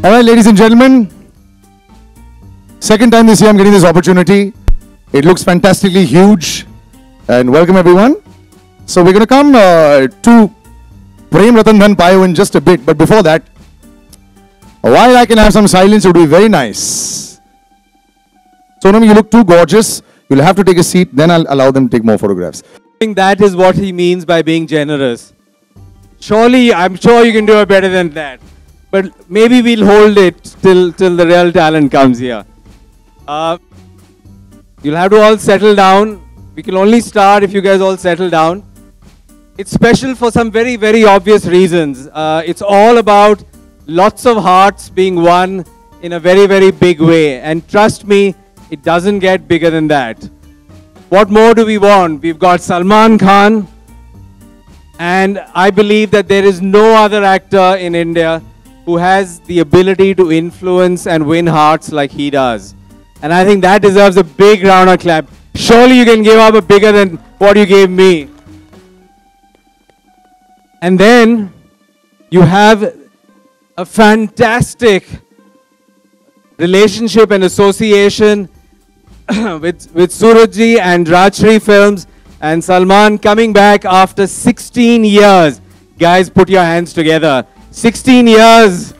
All right, ladies and gentlemen, second time this year I'm getting this opportunity. It looks fantastically huge. And welcome everyone. So we're going to come to Prem Ratan Dhan Payo in just a bit. But before that, while I can have some silence, it would be very nice. Sonam, you look too gorgeous. You'll have to take a seat. Then I'll allow them to take more photographs. I think that is what he means by being generous. Surely, I'm sure you can do it better than that. But maybe we'll hold it till the real talent comes here. You'll have to all settle down. We can only start if you guys all settle down. It's special for some very, very obvious reasons. It's all about lots of hearts being won in a very, very big way. And trust me, it doesn't get bigger than that. What more do we want? We've got Salman Khan. And I believe that there is no other actor in India who has the ability to influence and win hearts like he does. And I think that deserves a big round of clap. Surely you can give up a bigger than what you gave me. And then you have a fantastic relationship and association with Surajji and Rajshri Films and Salman coming back after 16 years. Guys, put your hands together. 16 years.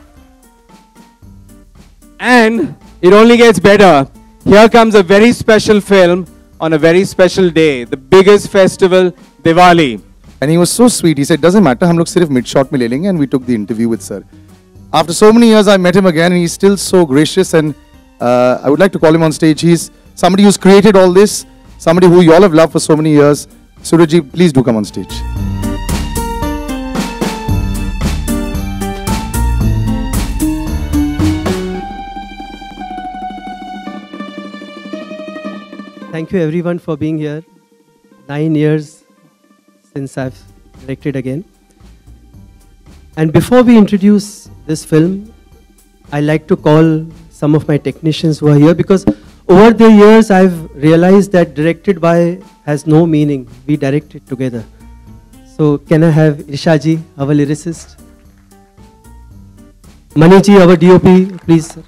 And it only gets better. Here comes a very special film on a very special day. The biggest festival, Diwali. And he was so sweet. He said, doesn't matter, hum log sirf mid-shot mein le lenge. And we took the interview with sir. After so many years, I met him again and he's still so gracious. And I would like to call him on stage. He's somebody who's created all this. Somebody who you all have loved for so many years. Surajji, please do come on stage. Thank you everyone for being here. 9 years since I've directed again. And before we introduce this film, I like to call some of my technicians who are here because over the years I've realized that directed by has no meaning. We direct it together. So can I have Irshaji, our lyricist? Maniji, our DOP, please. Sir.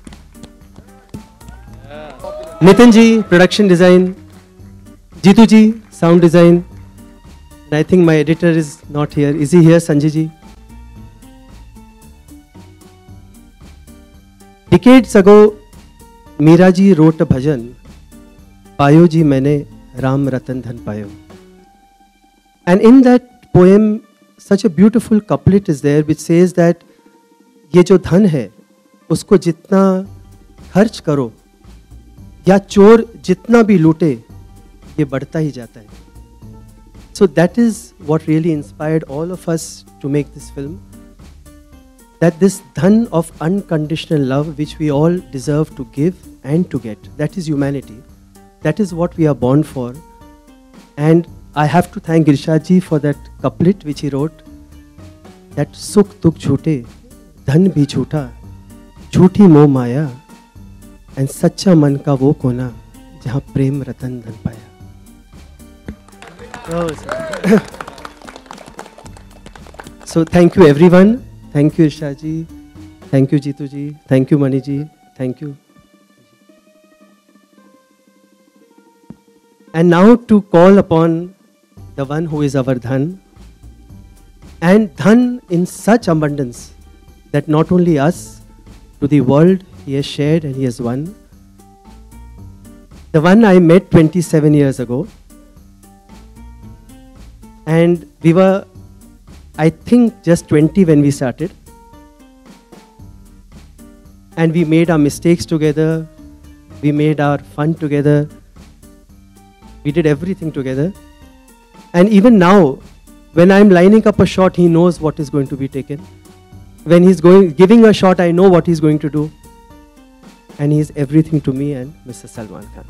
Nitinji, production design. Jeetuji, sound design. And I think my editor is not here. Is he here, Sanjayji? Decades ago, Meeraji wrote a bhajan, Payo ji maine Ram Ratan Dhan Payo. And in that poem, such a beautiful couplet is there which says that ये जो धन है, उसको जितना खर्च करो, या चोर जितना भी लूटे, ये बढ़ता ही जाता है. So that is what really inspired all of us to make this film. That this dhan of unconditional love which we all deserve to give and to get, that is humanity. That is what we are born for. And I have to thank Irshad for that couplet which he wrote. That sukh dukh jhoote, dhan bhi jhoota, jhooti moh maya, and sacha man ka wo kona, jahan prem ratan dhan paya. So thank you everyone. Thank you Irshad. Thank you Jeetuji. Thank you Maniji. Thank you. And now to call upon the one who is our dhan. And dhan in such abundance that not only us, to the world he has shared and he has won. The one I met 27 years ago. And we were, I think, just 20 when we started. And we made our mistakes together. We made our fun together. We did everything together. And even now, when I'm lining up a shot, he knows what is going to be taken. When he's giving a shot, I know what he's going to do. And he's everything to me and Mr. Salman Khan.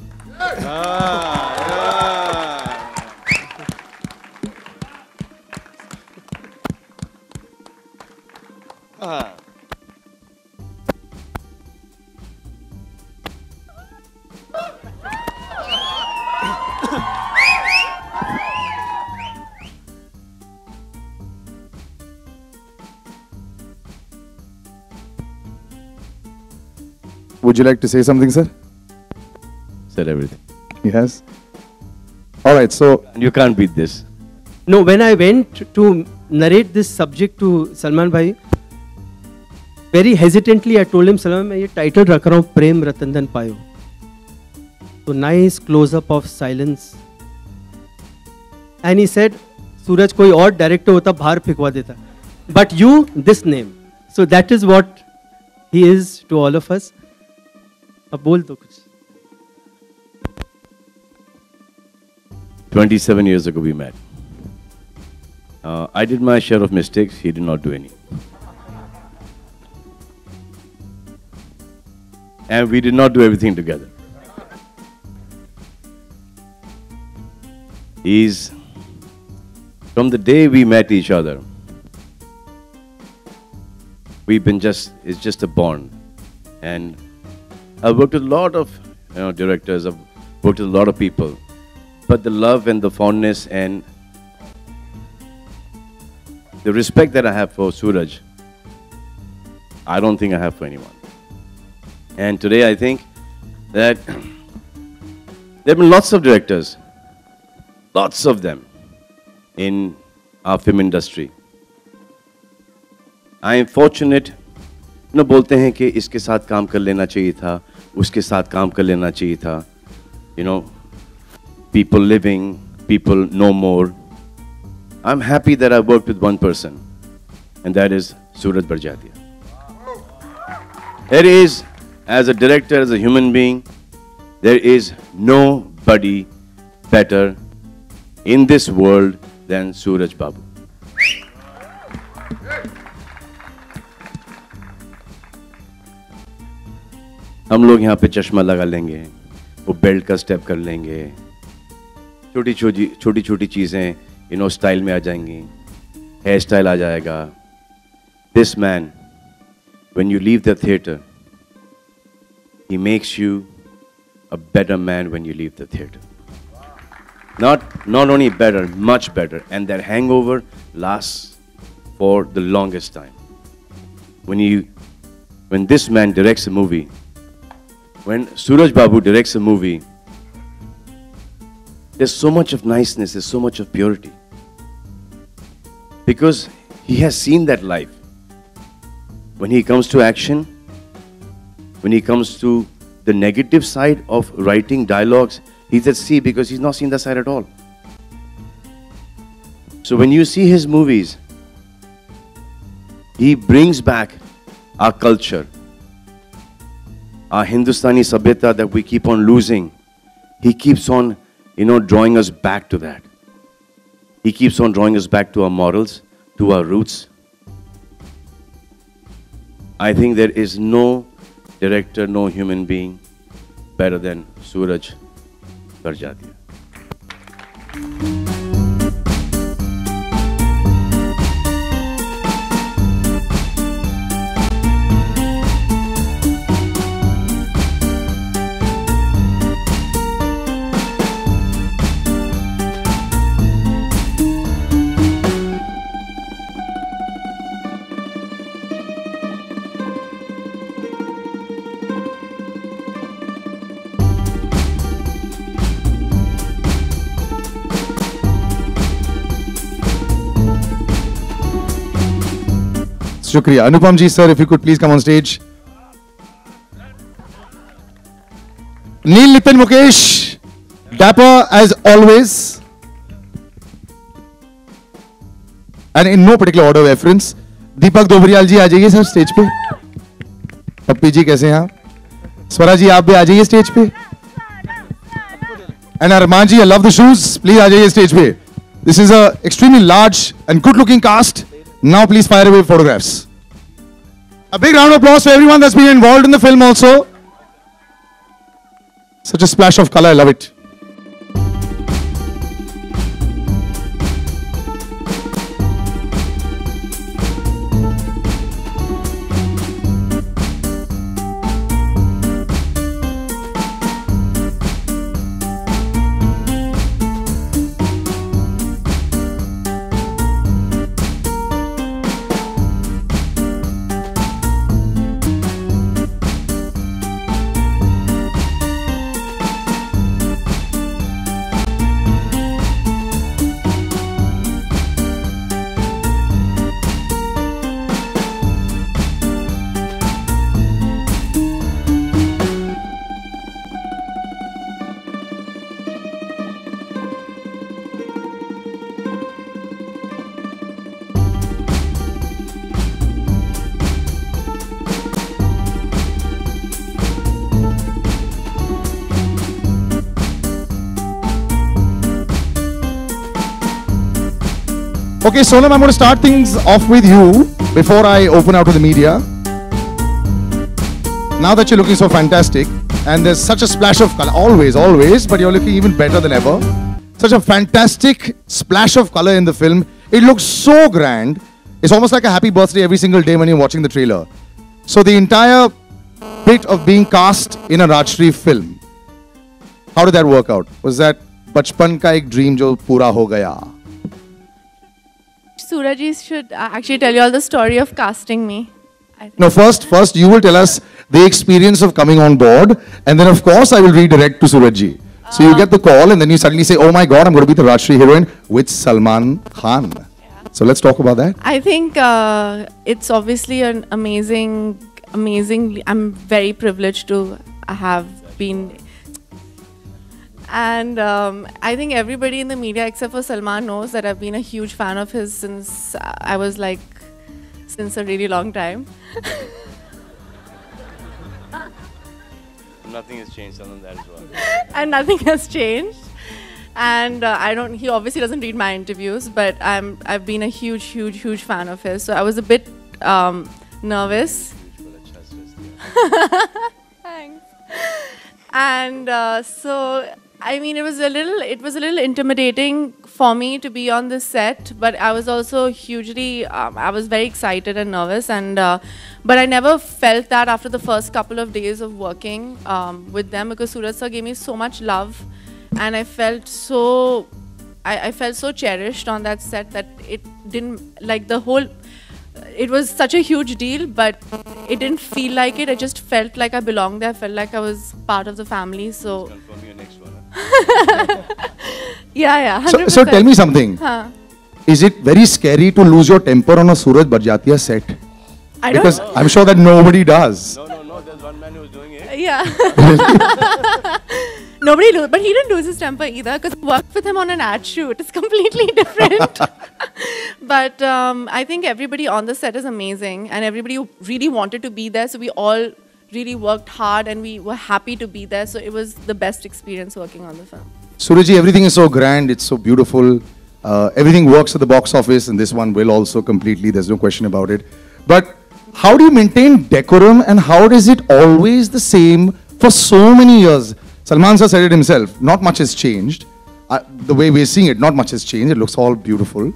would you like to say something, sir? Said everything. He has. All right, so You can't beat this. No, when I went to narrate this subject to Salman bhai, very hesitantly I told him, Salman, मैं ये title रख रहा हूँ Prem Ratan Dhan Payo. So nice close up of silence. And he said, सूरज कोई और director होता बाहर फेंकवा देता. But you, this name. So that is what he is to all of us. अब बोल दो कुछ. 27 years ago we met. I did my share of mistakes. He did not do any. And we did not do everything together. From the day we met each other, it's just a bond. And I've worked with a lot of directors, I've worked with a lot of people, but the love and the fondness and the respect that I have for Suraj, I don't think I have for anyone. And today I think that there have been lots of directors, lots of them in our film industry. I am fortunate, बोलते हैं कि इसके साथ काम कर लेना चाहिए था, उसके साथ काम कर लेना चाहिए था. People living, people no more. I'm happy that I worked with one person, and that is Suraj Barjatia. There is, as a director, as a human being, there is nobody better in this world than Suraj Babu. हम लोग यहाँ पे चश्मा लगा लेंगे, वो belt का step कर लेंगे, छोटी छोटी चीजें स्टाइल में आ जाएंगी, हेयर स्टाइल आ जाएगा. This man, when you leave the theater, he makes you a better man when you leave the theater. Not only better, much better, and that hangover lasts for the longest time. When this man directs a movie, when Suraj Babu directs a movie, there's so much of niceness, there's so much of purity. Because he has seen that life. When he comes to action, when he comes to the negative side of writing dialogues, he's at sea because he's not seen that side at all. So when you see his movies, he brings back our culture, our Hindustani sabhyata that we keep on losing. He keeps on, drawing us back to that. He keeps on drawing us back to our morals, to our roots. I think there is no director, no human being better than Suraj Barjatia. Shukriya. Anupam ji, sir, if you could please come on stage. Neil, Nitin, Mukesh, dapper as always. And in no particular order of reference. Deepak Dobriyal ji, आ जाइए sir stage पे. पप्पी जी कैसे हैं आप? स्वरा जी आप भी आ जाइए stage पे. And Arman ji, I love the shoes. Please आ जाइए स्टेज पे. This is a extremely large and good looking cast. Now please fire away photographs. A big round of applause for everyone that's been involved in the film also. Such a splash of color, I love it. Okay, Sonam, I'm going to start things off with you before I open out to the media. Now that you're looking so fantastic, and there's such a splash of color, always, but you're looking even better than ever. Such a fantastic splash of color in the film. It looks so grand. It's almost like a happy birthday every single day when you're watching the trailer. So the entire bit of being cast in a Rajshri film, how did that work out? Was that bachpan ka ek dream jo pura ho gaya? Suraj should actually tell you all the story of casting me. No, first you will tell us the experience of coming on board, and then of course I will redirect to Surajji. So you get the call and then you suddenly say, oh my God, I'm going to be the Rajshri heroine with Salman Khan. Yeah. So let's talk about that. I think it's obviously an amazing, I'm very privileged to have been. And I think everybody in the media except for Salman knows that I've been a huge fan of his since I was like, since a really long time. Nothing has changed other than that as well. And nothing has changed. And he obviously doesn't read my interviews, but I've been a huge fan of his. So I was a bit nervous. Thanks. And so, I mean, it was a little intimidating for me to be on this set, but I was also hugely, I was very excited and nervous, and but I never felt that after the first couple of days of working with them, because Suraj sir gave me so much love, and I felt so, I felt so cherished on that set that it didn't, like the whole, it was such a huge deal, but it didn't feel like it. I just felt like I belonged there. I felt like I was part of the family. So. Confirm your next one. Yeah. 100%. So tell me something. Is it very scary to lose your temper on a Suraj Barjatia set? Because I'm sure that nobody does. No. There's one man who's doing it. Yeah. But he didn't lose his temper either, because I worked with him on an ad shoot. It's completely different. But I think everybody on the set is amazing, and everybody really wanted to be there. So we all really worked hard, and we were happy to be there. So it was the best experience working on the film. Surajji, everything is so grand. It's so beautiful. Everything works at the box office, and this one will also completely. There's no question about it. But how do you maintain decorum, and how is it always the same for so many years? Salman sir said it himself, not much has changed. The way we're seeing it, not much has changed. It looks all beautiful.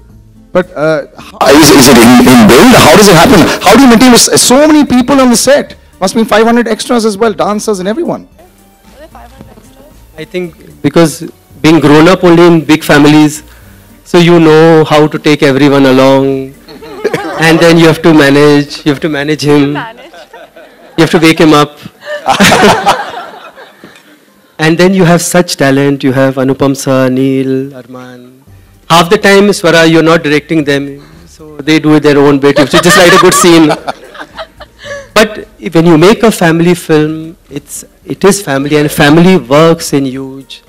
But is it in build? How does it happen? How do you maintain so many people on the set? Must be 500 extras as well, dancers and everyone. Were there 500 extras? I think because being grown up only in big families, so you know how to take everyone along. And then you have to manage him. You have to wake him up. And then you have such talent. You have Anupam sir, Neil, Arman. Half the time, Swara, you're not directing them. So they do their own bit. You just write a good scene. But when you make a family film, it is family, and family works in huge.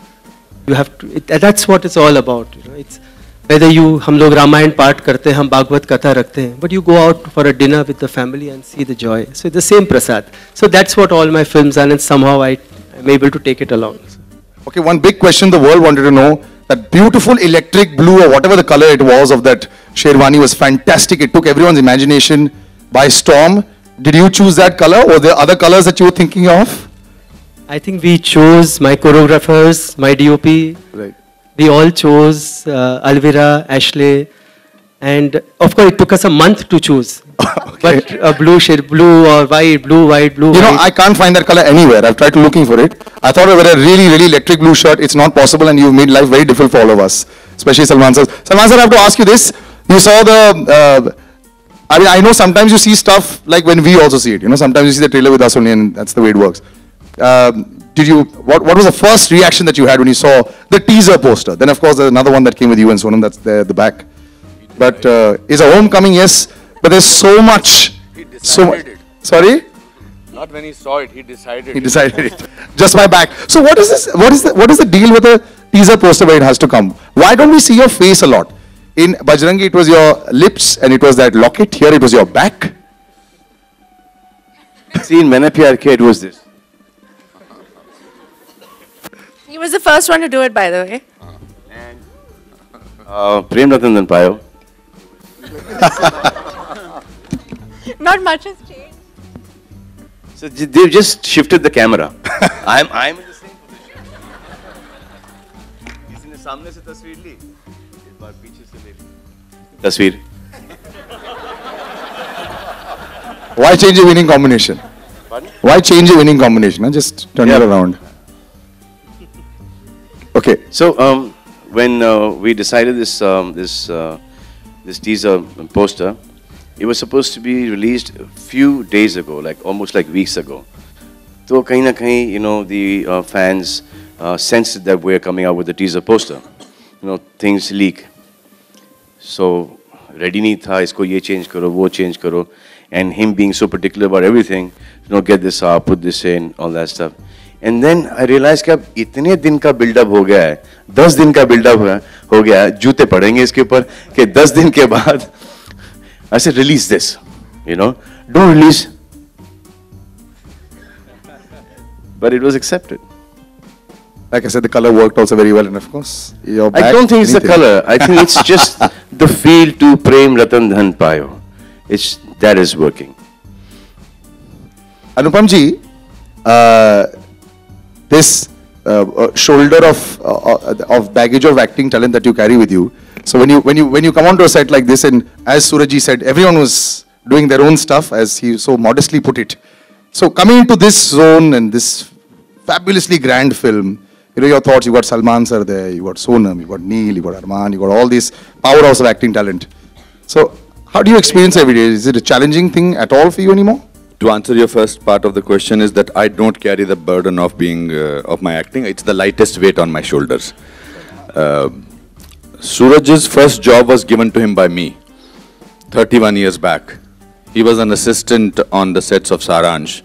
You have to. That's what it's all about. You know, it's whether हम लोग रामायण पाठ करते हैं, हम भागवत कथा रखते हैं, but you go out for a dinner with the family and see the joy. So the same prasad. So that's what all my films are, and somehow I'm able to take it along. Okay, one big question the world wanted to know. That beautiful electric blue or whatever the color it was of that Sherwani was fantastic. It took everyone's imagination by storm. Did you choose that color, or were there other colors that you were thinking of? I think we chose my choreographers, my DOP. Right. We all chose Alvira, Ashley, and of course it took us a month to choose. Okay. But blue shade, blue or white, blue, white, blue. You know, I can't find that color anywhere. I've tried looking for it. I thought I wear a really electric blue shirt. It's not possible, and you've made life very difficult for all of us, especially Salman sir. Salman sir, I have to ask you this. You saw the, I mean, I know sometimes you see stuff like when we also see it. You know, sometimes you see the trailer with us only, and that's the way it works. What was the first reaction that you had when you saw the teaser poster? Then, of course, there's another one that came with you and Sonam, that's there at the back. But is a homecoming, yes, but there's so much. He decided it. Sorry? Not when he saw it, he decided He decided it. Just by back. So what is this? What is the deal with the teaser poster where it has to come? Why don't we see your face a lot? In Bajrangi, it was your lips and it was that locket. Here, it was your back. See, in Maine Pyar Kiya, it was this. He was the first one to do it, by the way. Prem Ratan Dhan Payo. Not much has changed. So they've just shifted the camera. I'm in the same position. किसी ने सामने से तस्वीर ली, इस बार पीछे से ले ली तस्वीर. Why change a winning combination? Pardon? Why change a winning combination? Huh? Just turn it around. Okay. So when we decided this teaser poster, it was supposed to be released a few days ago, like almost like weeks ago. So kahin na kahin, you know, the fans sensed that we're coming out with the teaser poster. You know, things leak. So ready nahi tha, isko ye change karo, wo change karo, and him being so particular about everything, you know, get this out, put this in, all that stuff. And then I realized कि अब इतने दिन का build-up हो गया है, 10 दिन का build-up हो गया है, जूते पड़ेंगे इसके ऊपर कि 10 दिन के बाद I said release this, you know, don't release. But it was accepted. Like I said, the color worked also very well, and of course, your back, I don't think it's the anything. color. I think it's just the feel to Prem Ratan Dhan Payo. That is working. Anupam ji, this shoulder of baggage of acting talent that you carry with you. So when you come onto a set like this, and as Surajji said, everyone was doing their own stuff, as he so modestly put it. So coming into this zone and this fabulously grand film, you know, your thoughts, you got Salman sir there, you got Sonam, you got Neil, you got Arman, you got all this powerhouse of acting talent. So how do you experience every day? Is it a challenging thing at all for you anymore? To answer your first part of the question is that I don't carry the burden of being of my acting. It's the lightest weight on my shoulders. Suraj's first job was given to him by me 31 years back. He was an assistant on the sets of Saransh,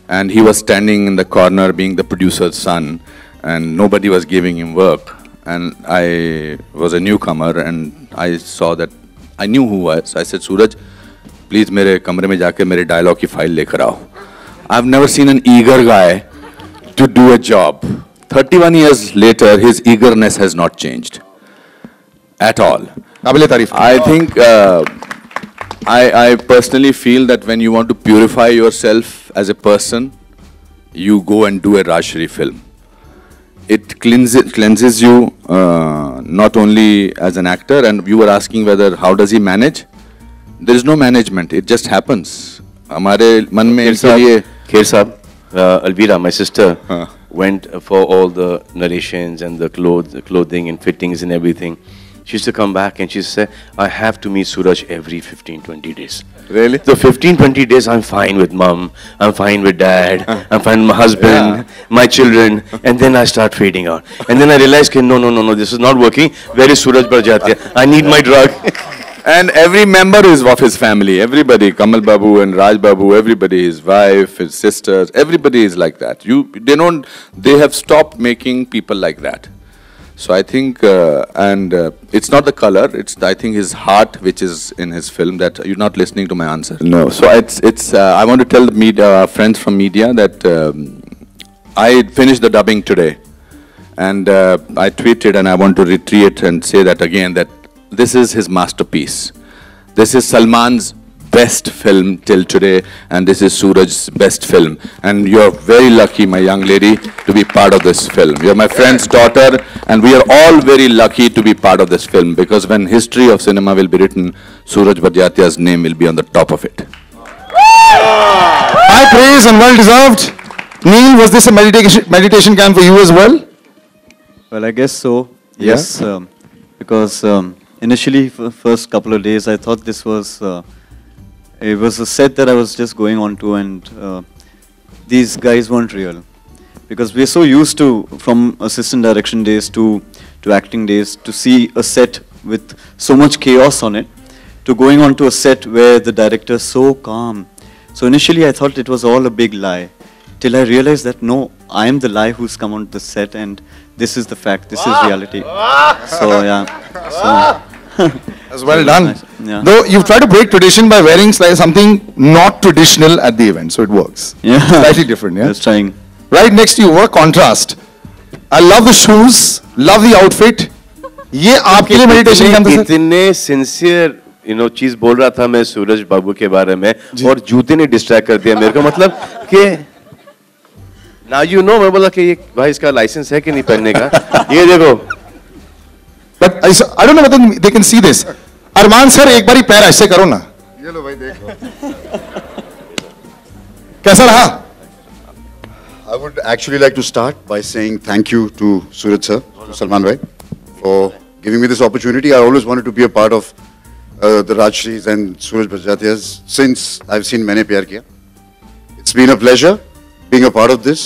and he was standing in the corner being the producer's son, and nobody was giving him work. And I was a newcomer, and I saw that I knew who I was. I said, Suraj, please मेरे कमरे में जाके मेरे dialogue की file लेकर आओ. I've never seen an eager guy to do a job. 31 years later, his eagerness has not changed at all. I think I personally feel that when you want to purify yourself as a person, you go and do a Rajshri film. It cleanses you not only as an actor, and you were asking whether how does he manage? There is no management. It just happens. हमारे मन में इसके लिए Kher Saab, Alvira, my sister, went for all the narrations and the clothing and fittings and everything. She used to come back and she said, I have to meet Suraj every 15-20 days. Really? So 15-20 days I'm fine with mom, I'm fine with dad, I'm fine with my husband, my children, and then I start fading out. And then I realized, no, this is not working. Where is Suraj Barjatia? I need my drug. And every member is of his family. Everybody, Kamal Babu and Raj Babu, everybody, his wife, his sisters, everybody is like that. They have stopped making people like that. So I think, it's not the color, it's I think his heart which is in his film. That you're not listening to my answer. No, so it's I want to tell the media, friends from media that I finished the dubbing today, and I tweeted, and I want to retweet and say that again, that this is his masterpiece. This is Salman's best film till today, and this is Suraj's best film. And you're very lucky, my young lady, to be part of this film. You're my friend's daughter, and we are all very lucky to be part of this film, because when history of cinema will be written, Suraj Barjatia's name will be on the top of it. High praise and well deserved. Neil, was this a meditation camp for you as well? Well, I guess so. Yes, because initially, for the first couple of days, I thought this was it was a set that I was just going on to, and these guys weren't real, because we're so used to, from assistant direction days to acting days, to see a set with so much chaos on it, to going on to a set where the director is so calm. So initially I thought it was all a big lie, till I realized that no, I am the lie who's come onto the set, and this is the fact, this is reality. So yeah. So That's well done. Yeah. Though you've tried to break tradition by wearing something not traditional at the event, so it works. Yeah. Slightly different, yeah? Just trying. Right next to you, what a contrast. I love the shoes, love the outfit. ये आपके लिए meditation camp है, sir? इतने sincere, चीज बोल रहा था मैं सूरज बाबू के बारे में और जूते ने डिस्ट्रैक्ट कर दिया मेरे को, मतलब कि ना मैं बोला कि ये भाई इसका लाइसेंस है कि नहीं पहनने का, ये देखो। But I don't know whether they can see this. Arman sir एक बारी पैर ऐसे करो ना, ये लो भाई देखो। कैसा रहा? I would actually like to start by saying thank you to Suraj sir, to Salman bhai, for giving me this opportunity. I always wanted to be a part of the Rajshris and Suraj Bajatias since I've seen Maine Pyar Kiya. It's been a pleasure being a part of this.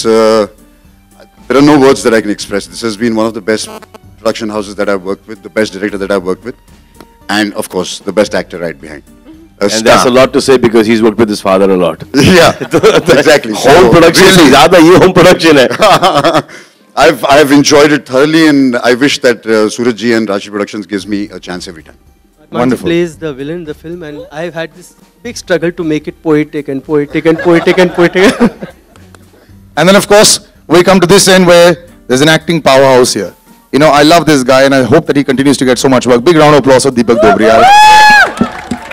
There are no words that I can express. This has been one of the best production houses that I've worked with, the best director that I've worked with, and of course the best actor right behind. And that's a lot to say because he's worked with his father a lot. Yeah, exactly. Home production से ज़्यादा ये home production है. I've enjoyed it thoroughly, and I wish that Suraj ji and Rajshri Productions gives me a chance every time. Wonderful. Plays the villain in the film, and I've had this big struggle to make it poetic and poetic and poetic and poetic. And then of course we come to this end where there's an acting powerhouse here. I love this guy, and I hope that he continues to get so much work. Big round of applause for Deepak Dobriyal.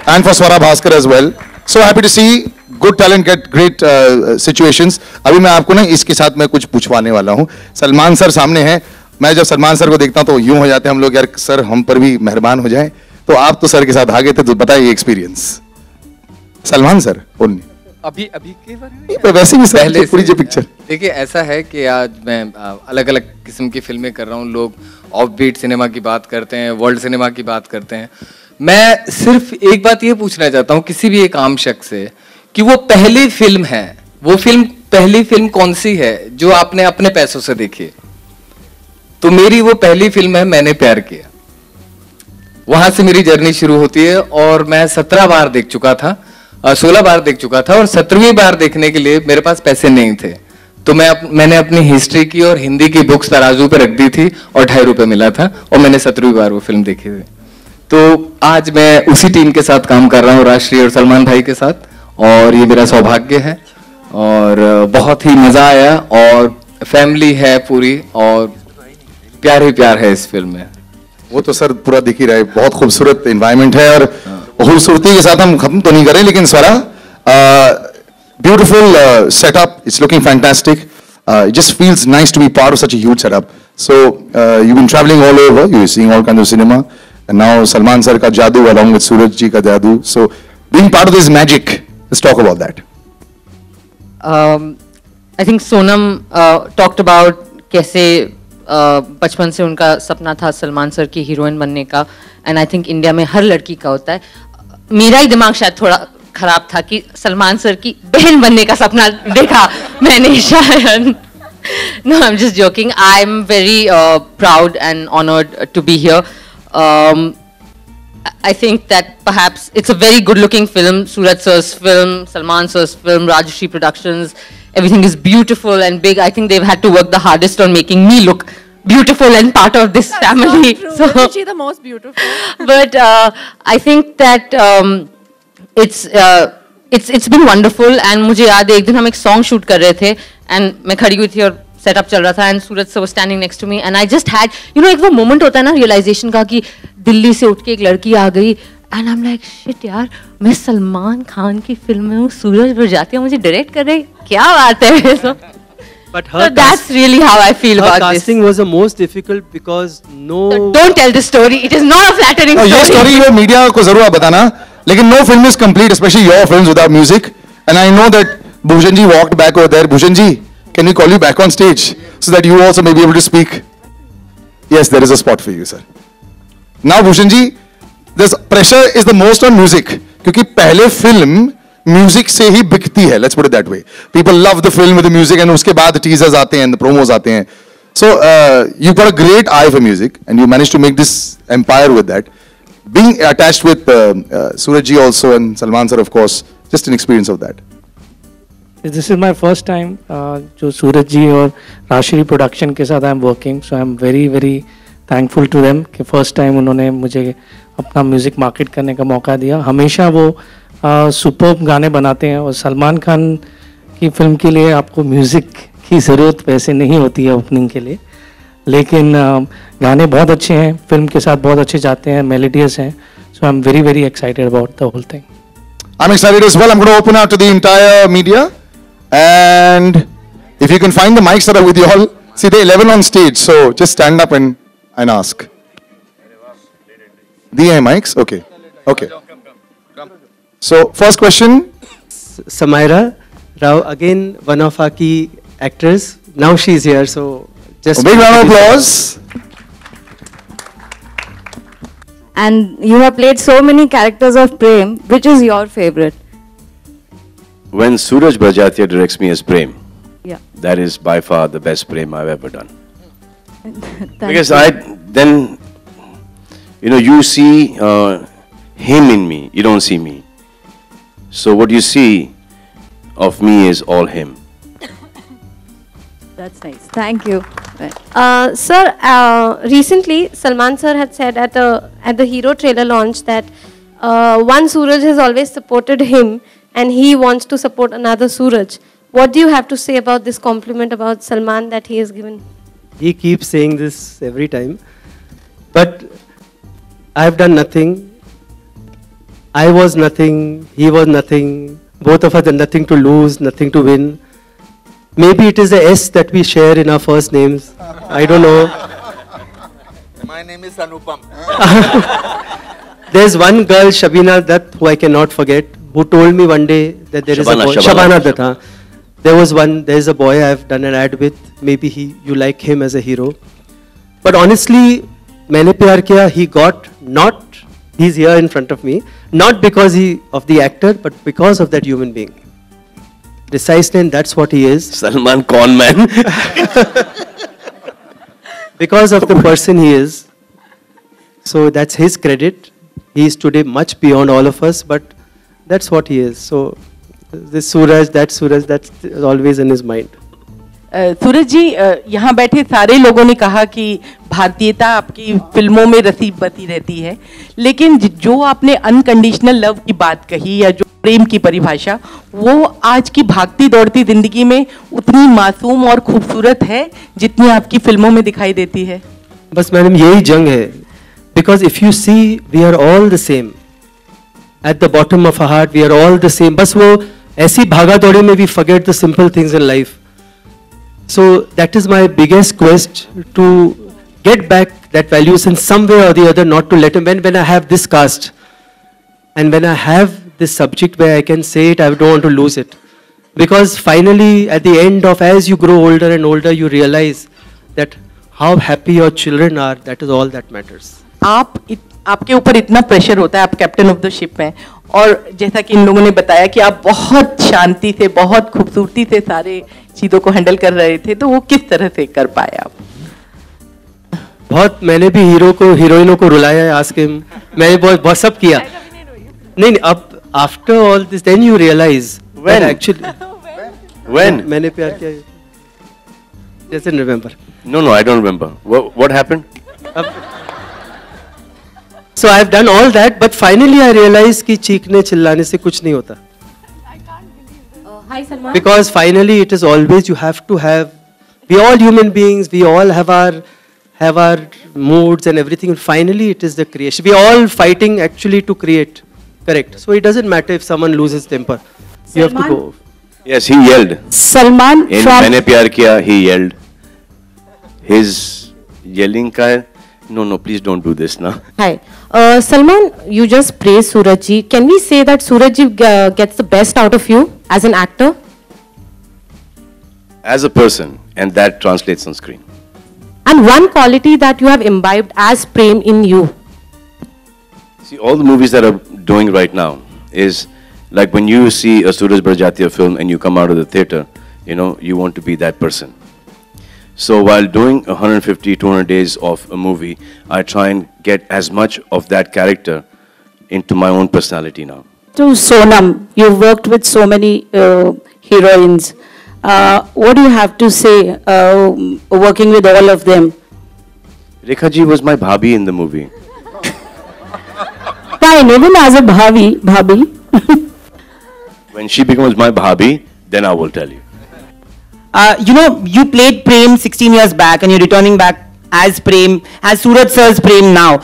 And for Swara Bhaskar as well. So happy to see good talent get great situations. अभी मैं आपको ना इसके साथ मैं कुछ पूछवाने वाला हूँ. सलमान सर सामने हैं. मैं जब सलमान सर को देखता हूँ तो यूं हो जाते हैं हम लोग, यार सर हम पर भी मेहरबान हो जाएं. तो आप तो सर के साथ आ गए थे, तो बताइए एक्सपीरियंस. सलमान सर अभी के बारे में वैसे भी पहले पूरी जो पिक्चर. देखिए ऐसा है कि आज मैं अलग अलग किस्म की फिल्में कर रहा हूँ. लोग ऑफ बीट सिनेमा की बात करते हैं, वर्ल्ड सिनेमा की बात करते हैं. मैं सिर्फ एक बात ये पूछना चाहता हूँ किसी भी एक आम शख्स से कि वो पहली फिल्म है, पहली फिल्म कौन सी है जो आपने अपने पैसों से देखी है? तो मेरी वो पहली फिल्म है मैंने प्यार किया. वहां से मेरी जर्नी शुरू होती है और मैं 17 बार देख चुका था, 16 बार देख चुका था, और 17वीं बार देखने के लिए मेरे पास पैसे नहीं थे. तो मैंने अपनी हिस्ट्री की और हिंदी की बुक्स तराजू पे रख दी थी और 2.5 रुपए मिला था, और मैंने 17वीं बार वो फिल्म देखी थी. तो आज मैं उसी टीम के साथ काम कर रहा हूँ, राजश्री और सलमान भाई के साथ, और ये मेरा सौभाग्य है और बहुत ही मजा आया. और फैमिली है पूरी और प्यार ही प्यार है इस फिल्म में. वो तो सर पूरा दिख ही रहा है. बहुत खूबसूरत एनवायरनमेंट है और खूबसूरती के साथ हम खत्म तो नहीं करें, लेकिन Swara beautiful setup, it's looking fantastic. It just feels nice to be part of such a huge setup. So you've been traveling all over, you're seeing all kinds of cinema, and now Salman sir ka jadoo along with Suraj ji ka jadoo. So being part of this magic, let's talk about that. I think Sonam talked about कैसे बचपन से उनका सपना था Salman sir की heroine बनने का, and I think India में हर लड़की का होता है. मेरा ही दिमाग शायद थोड़ा खराब था कि सलमान सर की बहन बनने का सपना देखा मैंने शायद. No, I'm just joking. I'm very proud and honored to be here. I think that perhaps it's a very good-looking film. Suraj sir's film, Salman sir's film, Rajshri Productions. Everything is beautiful and big. I think they've had to work the hardest on making me look beautiful and part of this family. Not true. Isn't she the most beautiful? But I think that it's been wonderful. And मुझे याद है एक दिन हम एक song shoot कर रहे थे and मैं खड़ी हुई थी और setup चल रहा था and Suraj sir was standing next to me and I just had, एक वो moment होता है ना realization का कि दिल्ली से उठ के एक लड़की आ गई and I'm like shit यार, मैं सलमान खान की फिल्म में हूँ, सूरज बजाती है, मुझे डायरेक्ट कर रहे, क्या बात है. But her so that's really how I feel about this. Casting was the most difficult because no. So don't tell this story. It is not a flattering story. ये story ये मीडिया को जरूर बताना, लेकिन no film is complete, especially your films without music. And I know that Bhushan ji walked back over there. Bhushan ji, can we call you back on stage so that you also may be able to speak? Yes, there is a spot for you, sir. Now, Bhushan ji, this pressure is the most on music, क्योंकि पहले film music से ही बिकती है. Let's put it that way. People love the film with the music, and उसके बाद teasers आते हैं, the promos आते हैं. So you've got a great eye for music, and you managed to make this empire with that. Being attached with Suraj ji also and Salman sir, of course, just an experience of that. This is my first time जो सूरज जी और Rajshree production के साथ I'm working, so I'm very very thankful to them कि first time उन्होंने मुझे अपना music market करने का मौका दिया. हमेशा वो सुपर्ब गाने बनाते हैं और सलमान खान की फिल्म के लिए आपको म्यूज़िक की ज़रूरत वैसे नहीं होती है ओपनिंग के लिए, लेकिन गाने बहुत अच्छे हैं, फिल्म के साथ बहुत अच्छे जाते हैं, मेलोडियस हैं. So I'm very, very excited about the whole thing. I'm excited as well. I'm going to open out to the entire media. And if you can find the mics that are with you all. See, there are 11 on stage, so just stand up and ask. The mics? Okay. Okay. So, first question. Samaira Rao, again, one of our key actors. Now she's here, so just... A big round of applause. And you have played so many characters of Prem. Which is your favorite? When Suraj Bhajatia directs me as Prem, Yeah. that is by far the best Prem I've ever done. Because you. you see him in me, you don't see me. So what you see of me is all him. That's nice. Thank you. Sir, recently Salman sir had said at the Hero trailer launch that one Suraj has always supported him and he wants to support another Suraj. What do you have to say about this compliment about Salman that he has given? He keeps saying this every time. But I've done nothing. I was nothing. He was nothing. Both of us had nothing to lose, nothing to win. Maybe it is the S that we share in our first names. I don't know. My name is Anupam. There's one girl, Shabina Dutt, who I cannot forget, who told me one day that there is a boy. Shabana Dutt, huh? There's a boy I've done an ad with. Maybe you like him as a hero. But honestly, Maine Pyar Kiya, he got he's here in front of me, not because of the actor, but because of that human being. Precisely, and that's what he is. Salman con man. Because of the person he is. So that's his credit. He is today much beyond all of us, but that's what he is. So this Suraj, that's always in his mind. सूरज जी, यहाँ बैठे सारे लोगों ने कहा कि भारतीयता आपकी फिल्मों में रसी बसी रहती है, लेकिन जो आपने अनकंडीशनल लव की बात कही या जो प्रेम की परिभाषा, वो आज की भागती दौड़ती जिंदगी में उतनी मासूम और खूबसूरत है जितनी आपकी फिल्मों में दिखाई देती है. बस मैडम यही जंग है. Because if you see, we are all the same. At the bottom of our heart, we are all the same. बस वो ऐसी भागा दौड़ी में we forget the simple things in life. So that is my biggest quest, to get back that values in some way or the other, not to let him. When I have this cast and when I have this subject where I can say it, I don't want to lose it. Because finally, at the end of, as you grow older and older, you realize that how happy your children are, that is all that matters. आपके ऊपर इतना pressure होता है, आप captain of the ship हैं, और जैसा कि इन लोगों ने बताया कि आप बहुत शांति से, बहुत खूबसूरती से सारे चीज़ों को हैंडल कर रहे थे, तो वो किस तरह से कर पाए आप? बहुत मैंने भी हीरोइनों को रुलाया है, आज के मैंने बहुत सब किया. नहीं, अब after all this then you realise when actually when मैंने प्यार किया. जैसे remember. No, I don't remember. What happened? So I've done all that, but finally I realized कि चीखने चिल्लाने से कुछ नहीं होता. Hi Salman. Because finally it is always you have to have. We all human beings. We all have our moods and everything. And finally it is the creation. We all fighting actually to create. Correct. So it doesn't matter if someone loses temper. You have to go. Yes, he yelled. Salman in मैंने प्यार किया, he yelled. His yelling का. No, please don't do this now. Hi. Salman, you just praised Suraj ji. Can we say that Suraj ji gets the best out of you as an actor? As a person, and that translates on screen. And one quality that you have imbibed as Prem in you? See, all the movies that are doing right now is like when you see a Suraj Bhajatia film and you come out of the theater, you want to be that person. So while doing 150, 200 days of a movie, I try and get as much of that character into my own personality now. To Sonam, you've worked with so many heroines. What do you have to say working with all of them? Rekha ji was my bhabhi in the movie. Fine, even as a bhabhi. When she becomes my bhabhi, then I will tell you. You played Prem 16 years back and you're returning back as Prem, as Suraj sir's Prem now.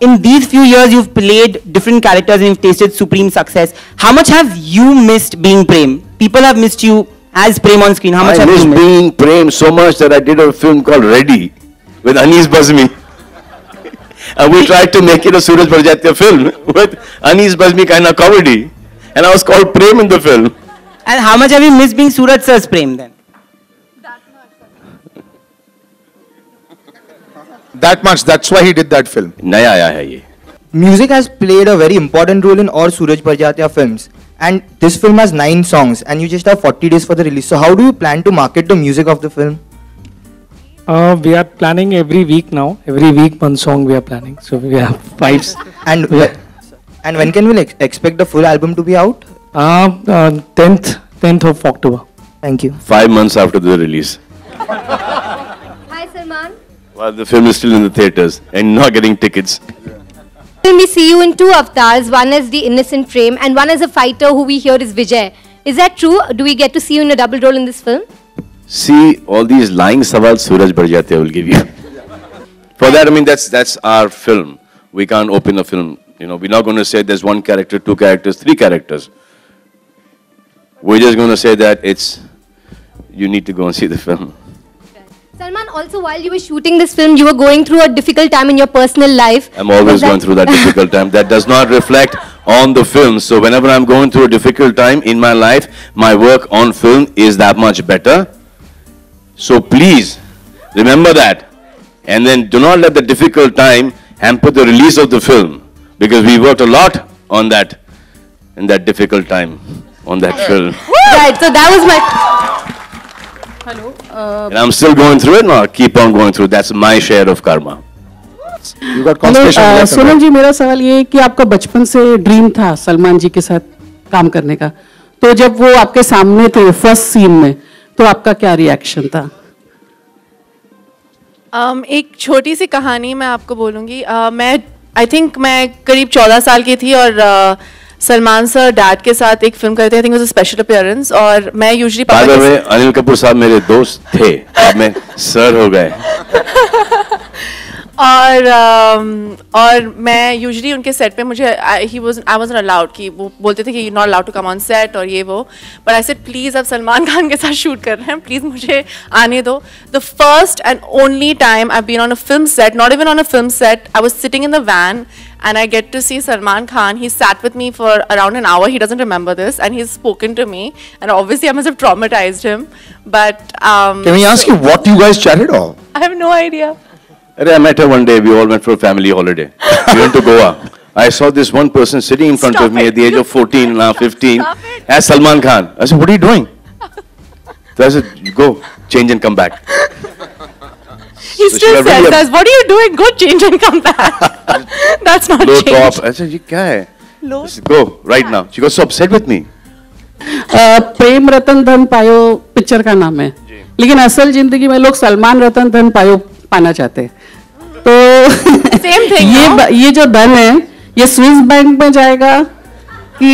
In these few years, you've played different characters and you've tasted supreme success. How much have you missed being Prem? People have missed you as Prem on screen. How much have you missed? I missed being Prem so much that I did a film called Ready with Anis Bazmi. And we tried to make it a Suraj Barjatya film with Anis Bazmi kind of comedy. And I was called Prem in the film. And how much have you missed being Suraj sir's Prem then? That much. That's why he did that film. Naya aaya hai ye. Music has played a very important role in all Suraj Barjatya films. And this film has 9 songs and you just have 40 days for the release. So how do you plan to market the music of the film? We are planning every week now. Every week one song we are planning. So we have 5. And when can we expect the full album to be out? 10th of October. Thank you. 5 months after the release. Hi Salman. While the film is still in the theatres and not getting tickets. We see you in 2 avatars, one as the innocent Prem and one as a fighter who we hear is Vijay. Is that true? Do we get to see you in a double role in this film? See, all these lying sawal Suraj Barjatya will give you. For that, I mean, that's our film. We can't open a film. You know, we're not going to say there's 1 character, 2 characters, 3 characters. We're just going to say that you need to go and see the film. Salman, also while you were shooting this film, you were going through a difficult time in your personal life. I'm always going through that difficult time. That does not reflect on the film. So whenever I'm going through a difficult time in my life, my work on film is that much better. So please, remember that. And then do not let the difficult time hamper the release of the film. Because we worked a lot on that, in that difficult time, on that film. Right, so that was my... Hello. And I'm still going through it, no, keep on going through. That's my share of karma. You got constellation. Sonam जी, मेरा सवाल ये है कि आपका बचपन से dream था सलमान जी के साथ काम करने का. तो जब वो आपके सामने थे फर्स्ट सीन में, तो आपका क्या रिएक्शन था? एक छोटी सी कहानी मैं आपको बोलूँगी. I think मैं करीब 14 साल की थी और सलमान सर डैड के साथ एक फिल्म करते थे. I think it was a special appearance और मैं usually By the way, Anil Kapoor साहब मेरे दोस्त थे. अब मैं सर हो गए. और मैं यूजुअली उनके सेट पे मुझे आई वाज़न्ट अलाउड कि वो बोलते थे कि you not allowed to come on set और ये वो. बट आई सेड प्लीज़ आप सलमान खान के साथ शूट कर रहे हैं, प्लीज़ मुझे आने दो. The first and only time I been on a film set, not even on a film set, I was sitting in the van and I get to see Salman Khan. He sat with me for around an hour. He doesn't remember this, and he's spoken to me. And obviously, I must have traumatized him. But can we ask you what you guys chatted on? I have no idea. I met her one day. We all went for a family holiday. We went to Goa. I saw this one person sitting in front of me at the age of 14, now 15, as Salman Khan. I said, "What are you doing?" So I said, "Go, change and come back." He still says, "What are you doing? Go change and come back." That's not Low change. top. I said, "You क्या है?" I said, "Go right now." She got so upset with me. Prem Ratan Dhan पायो picture का नाम है, लेकिन असल जिंदगी में लोग सलमान रतन धन पायो पाना चाहते हैं. तो Same thing, ये जो धन है ये स्विस बैंक में जाएगा कि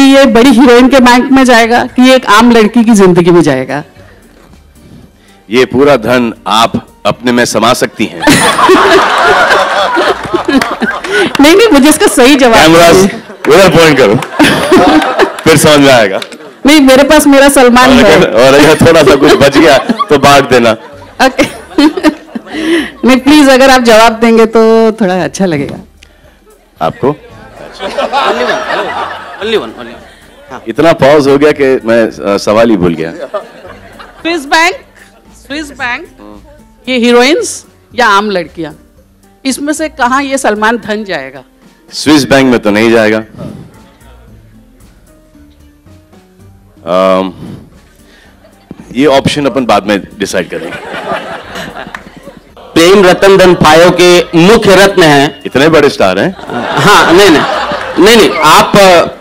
ये बड़ी हीरोइन के बैंक में जाएगा कि एक आम लड़की की जिंदगी में जाएगा? ये पूरा धन आप अपने में समा सकती हैं. नहीं, मुझे इसका सही जवाब कैमरास उधर पॉइंट करो, फिर समझ में आएगा. नहीं, मेरे पास मेरा सलमान है. और अगर थोड़ा सा कुछ बच गया तो बांट देना. नहीं, प्लीज अगर आप जवाब देंगे तो थोड़ा अच्छा लगेगा आपको. Only one. इतना पॉज हो गया कि मैं सवाल ही भूल गया. स्विस बैंक, ये हीरोइंस या आम लड़कियां, इसमें से कहां ये सलमान धन जाएगा? स्विस बैंक में तो नहीं जाएगा. ये ऑप्शन अपन बाद में डिसाइड करेंगे. प्रेम रतन धन पायो के मुख्य रत्न हैं. इतने बड़े स्टार हैं. हाँ, नहीं, आप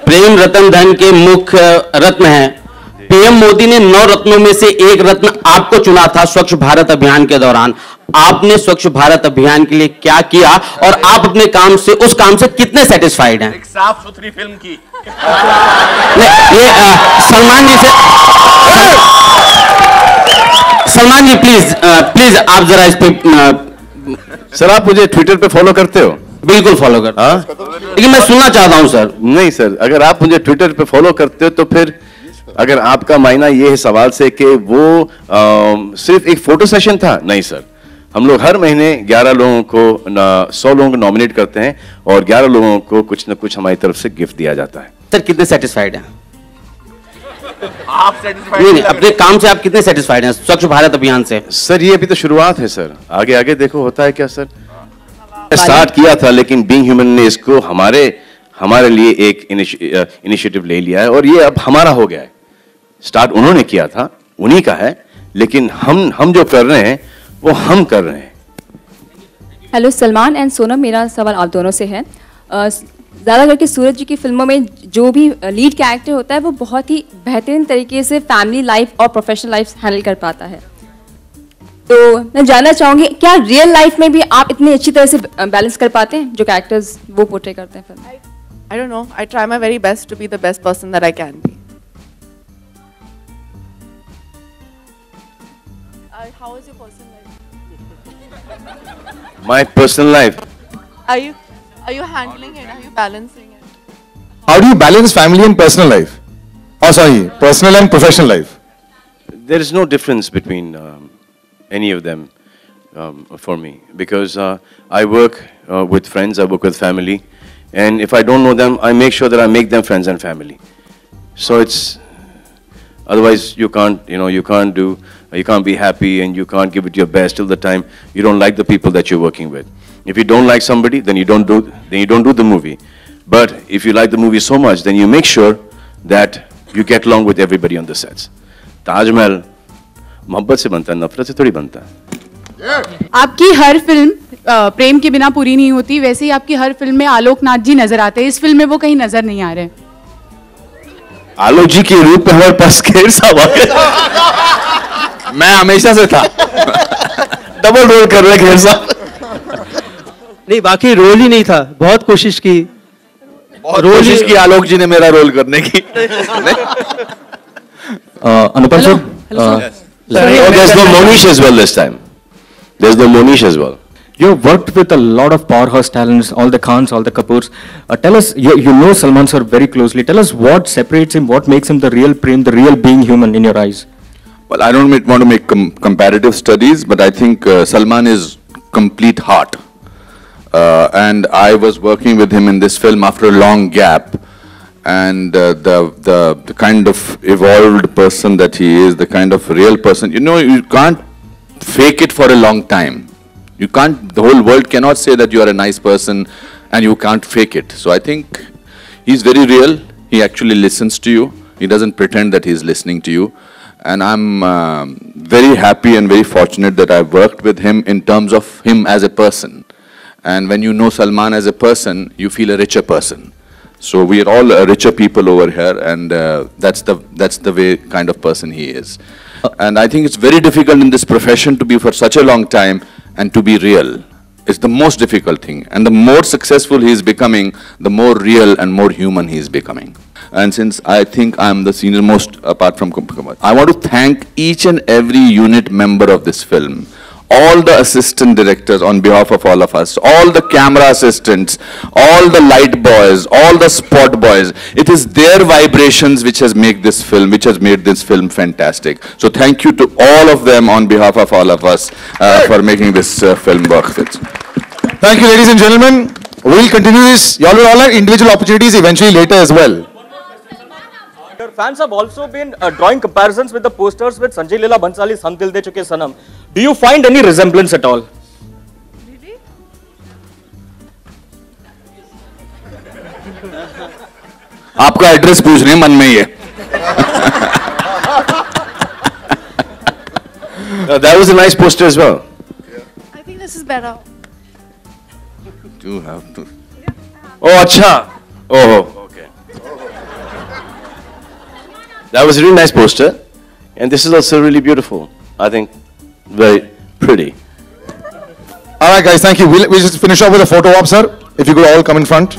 प्रेम रतन धन के मुख्य रत्न हैं. पीएम मोदी ने 9 रत्नों में से एक रत्न आपको चुना था स्वच्छ भारत अभियान के दौरान. आपने स्वच्छ भारत अभियान के लिए क्या किया और आप अपने काम से, उस काम से कितने सेटिस्फाइड हैं? एक साफ सुथरी फिल्म की. ये सलमान जी प्लीज प्लीज आप जरा इस पे सर आप मुझे ट्विटर पे फॉलो करते हो? बिल्कुल फॉलो करता हूं, लेकिन मैं सुनना चाहता हूं सर। नहीं सर, अगर आप मुझे ट्विटर पे फॉलो करते हो तो फिर अगर आपका मायना ये है सवाल से कि वो सिर्फ एक फोटो सेशन था, नहीं सर। हम लोग हर महीने 11 लोगों को 100 लोगों को नॉमिनेट करते हैं और 11 लोगों को कुछ न कुछ हमारी तरफ से गिफ्ट दिया जाता है। सर कितने सेटिस्फाइड हैं आप? नहीं, अपने काम से आप कितने सेटिस्फाइड हैं स्वच्छ भारत अभियान से? सर ये अभी तो शुरुआत है सर, आगे आगे देखो होता है क्या सर। स्टार्ट किया था लेकिन बीइंग ह्यूमन ने इसको हमारे लिए एक इनिशिएटिव ले लिया है और ये अब हमारा हो गया है। स्टार्ट उन्होंने किया था, उन्हीं का है, लेकिन हम जो कर रहे हैं वो हम कर रहे हैं। हेलो सलमान एंड सोनम, मेरा सवाल आप दोनों से है। ज़्यादा करके सूरज जी की फिल्मों में जो भी लीड कैरेक्टर होता है वो बहुत ही बेहतरीन तरीके से फैमिली लाइफ और प्रोफेशनल लाइफ हैंडल कर पाता है। तो मैं जानना चाहूँगी क्या रियल लाइफ में भी आप इतनी अच्छी तरह से बैलेंस कर पाते हैं जो कैरेक्टर्स वो पोर्ट्रे करते हैं फिल्म में? I don't know. I try my very best to be the best person that I can be. How is your personal life? My personal life. Are you handling it? Are you balancing it? How do you balance family and personal life? Oh, sorry, personal and professional life. There is no difference between any of them for me because I work with friends, I work with family, and if I don't know them, I make sure that I make them friends and family. So it's otherwise you can't be happy and you can't give it your best till the time you don't like the people that you're working with. If you don't like somebody, then you don't do the movie. But if you like the movie so much, then you make sure that you get along with everybody on the sets. Taj Mahal मोहब्बत से बनता है, नफरत से थोड़ी बनता है। आपकी हर फिल्म प्रेम के बिना पूरी नहीं होती, वैसे ही आपकी हर फिल्म में आलोकनाथ जी नजर आते हैं। इस फिल्म में वो कहीं नजर नहीं आ रहे। आलोक जी के रूप में हमारे पास खेर साहब आ गए। मैं हमेशा से था। डबल रोल कर रहे खेर साहब। नहीं, बाकी रोल ही नहीं था, बहुत कोशिश की। कोशिश की आलोक जी ने मेरा रोल करने की। अनुपम sir, there's no Monish as well this time. There's no Monish as well. You've worked with a lot of powerhouse talents, all the Khans, all the Kapoors. Tell us, you know Salman sir very closely. Tell us what separates him, what makes him the real Prem, the real being human in your eyes. Well, I don't want to make comparative studies, but I think Salman is complete heart. And I was working with him in this film after a long gap. And the kind of evolved person that he is, the kind of real person, you can't fake it for a long time. You can't, the whole world cannot say that you are a nice person and you can't fake it. So I think he's very real. He actually listens to you. He doesn't pretend that he's listening to you. And I'm very happy and very fortunate that I've worked with him in terms of him as a person. And when you know Salman as a person, you feel a richer person. So we are all richer people over here, and that's the way kind of person he is. And I think it's very difficult in this profession to be for such a long time and to be real. It's the most difficult thing. And the more successful he is becoming, the more real and more human he is becoming. And since I think I'm the senior most apart from Kapoor, I want to thank each and every unit member of this film. All the assistant directors on behalf of all of us, all the camera assistants, all the light boys, all the spot boys. It is their vibrations which has made this film fantastic. So thank you to all of them on behalf of all of us for making this film work. Thank you, ladies and gentlemen. We'll continue this. You all will have individual opportunities eventually later as well. Your fans have also been drawing comparisons with the posters with Sanjay Leela Bhansali's Hum Dil De Chuke Sanam. Do you find any resemblance at all? Really? आपका address पूछ रहे हैं मन में ये. That was a nice poster as well. I think this is better. You have to. Oh, acha. Oh, okay. That was a really nice poster, and this is also really beautiful. I think very pretty. All right, guys, thank you. We'll just finish off with a photo op, sir. If you could all come in front.